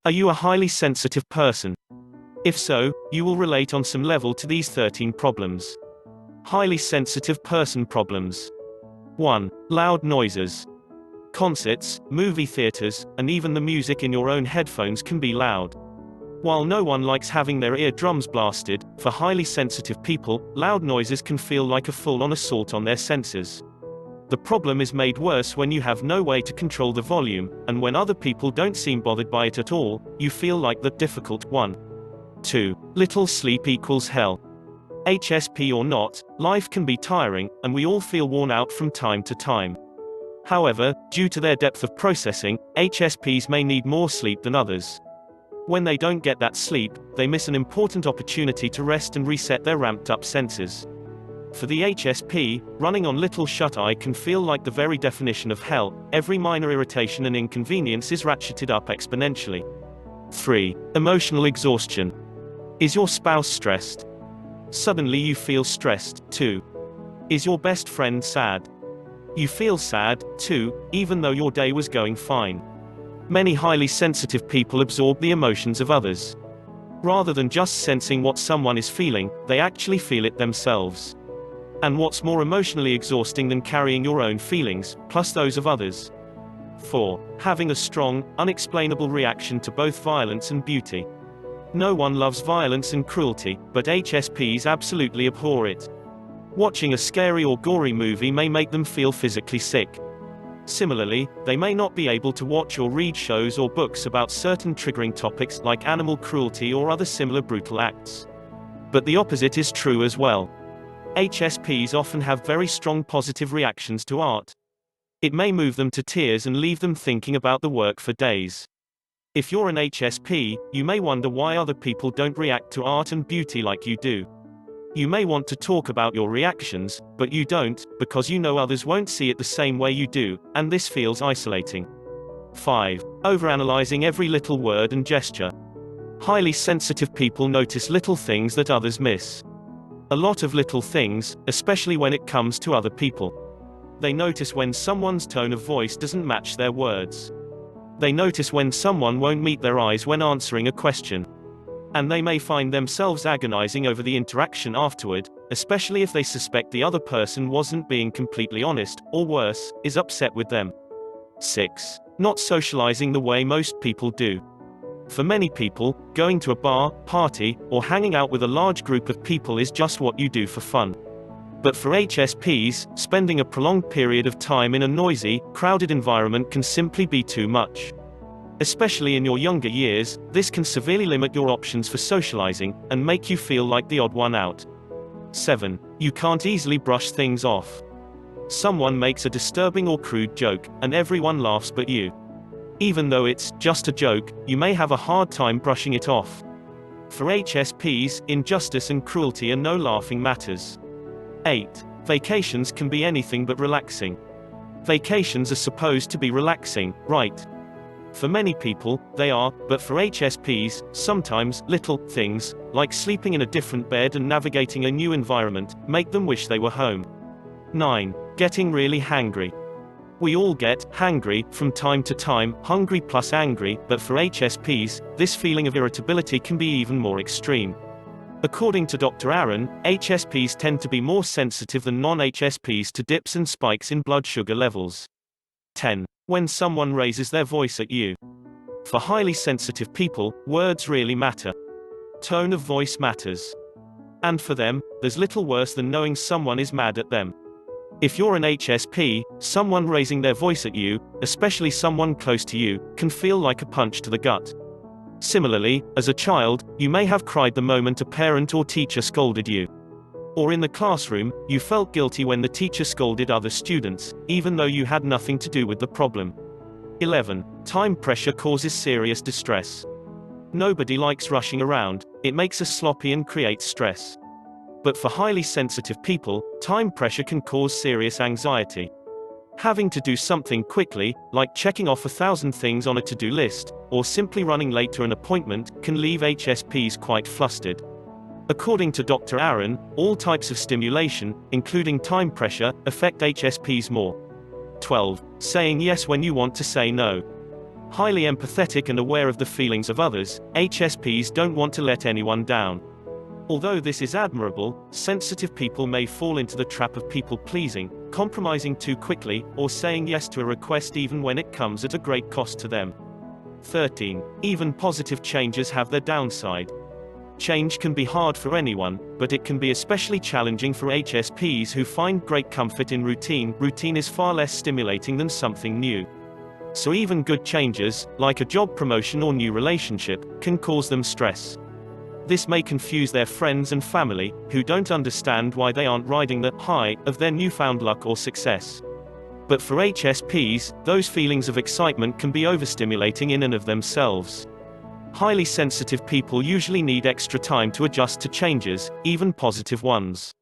Are you a highly sensitive person? If so, you will relate on some level to these 13 problems. Highly sensitive person problems. 1. Loud noises. Concerts, movie theaters, and even the music in your own headphones can be loud. While no one likes having their eardrums blasted, for highly sensitive people, loud noises can feel like a full-on assault on their senses. The problem is made worse when you have no way to control the volume, and when other people don't seem bothered by it at all, you feel like the difficult one. 2. Little sleep equals hell. HSP or not, life can be tiring, and we all feel worn out from time to time. However, due to their depth of processing, HSPs may need more sleep than others. When they don't get that sleep, they miss an important opportunity to rest and reset their ramped-up senses. For the HSP, running on little shut-eye can feel like the very definition of hell. Every minor irritation and inconvenience is ratcheted up exponentially. 3. Emotional exhaustion. Is your spouse stressed? Suddenly you feel stressed, too. Is your best friend sad? You feel sad, too, even though your day was going fine. Many highly sensitive people absorb the emotions of others. Rather than just sensing what someone is feeling, they actually feel it themselves. And what's more emotionally exhausting than carrying your own feelings, plus those of others? 4. Having a strong, unexplainable reaction to both violence and beauty. No one loves violence and cruelty, but HSPs absolutely abhor it. Watching a scary or gory movie may make them feel physically sick. Similarly, they may not be able to watch or read shows or books about certain triggering topics like animal cruelty or other similar brutal acts. But the opposite is true as well. HSPs often have very strong positive reactions to art. It may move them to tears and leave them thinking about the work for days. If you're an HSP, you may wonder why other people don't react to art and beauty like you do. You may want to talk about your reactions, but you don't, because you know others won't see it the same way you do, and this feels isolating. 5. Overanalyzing every little word and gesture. Highly sensitive people notice little things that others miss. A lot of little things, especially when it comes to other people. They notice when someone's tone of voice doesn't match their words. They notice when someone won't meet their eyes when answering a question. And they may find themselves agonizing over the interaction afterward, especially if they suspect the other person wasn't being completely honest, or worse, is upset with them. 6. Not socializing the way most people do. For many people, going to a bar, party, or hanging out with a large group of people is just what you do for fun. But for HSPs, spending a prolonged period of time in a noisy, crowded environment can simply be too much. Especially in your younger years, this can severely limit your options for socializing, and make you feel like the odd one out. 7. You can't easily brush things off. Someone makes a disturbing or crude joke, and everyone laughs but you. Even though it's just a joke, you may have a hard time brushing it off. For HSPs, injustice and cruelty are no laughing matters. 8. Vacations can be anything but relaxing. Vacations are supposed to be relaxing, right? For many people, they are, but for HSPs, sometimes, little things, like sleeping in a different bed and navigating a new environment, make them wish they were home. 9. Getting really hangry. We all get hangry from time to time, hungry plus angry, but for HSPs, this feeling of irritability can be even more extreme. According to Dr. Aaron, HSPs tend to be more sensitive than non-HSPs to dips and spikes in blood sugar levels. 10. When someone raises their voice at you. For highly sensitive people, words really matter. Tone of voice matters. And for them, there's little worse than knowing someone is mad at them. If you're an HSP, someone raising their voice at you, especially someone close to you, can feel like a punch to the gut. Similarly, as a child, you may have cried the moment a parent or teacher scolded you. Or in the classroom, you felt guilty when the teacher scolded other students, even though you had nothing to do with the problem. 11. Time pressure causes serious distress. Nobody likes rushing around, it makes us sloppy and creates stress. But for highly sensitive people, time pressure can cause serious anxiety. Having to do something quickly, like checking off 1,000 things on a to-do list, or simply running late to an appointment, can leave HSPs quite flustered. According to Dr. Aaron, all types of stimulation, including time pressure, affect HSPs more. 12. Saying yes when you want to say no. Highly empathetic and aware of the feelings of others, HSPs don't want to let anyone down. Although this is admirable, sensitive people may fall into the trap of people-pleasing, compromising too quickly, or saying yes to a request even when it comes at a great cost to them. 13. Even positive changes have their downside. Change can be hard for anyone, but it can be especially challenging for HSPs who find great comfort in routine. Routine is far less stimulating than something new. So even good changes, like a job promotion or new relationship, can cause them stress. This may confuse their friends and family, who don't understand why they aren't riding the high of their newfound luck or success. But for HSPs, those feelings of excitement can be overstimulating in and of themselves. Highly sensitive people usually need extra time to adjust to changes, even positive ones.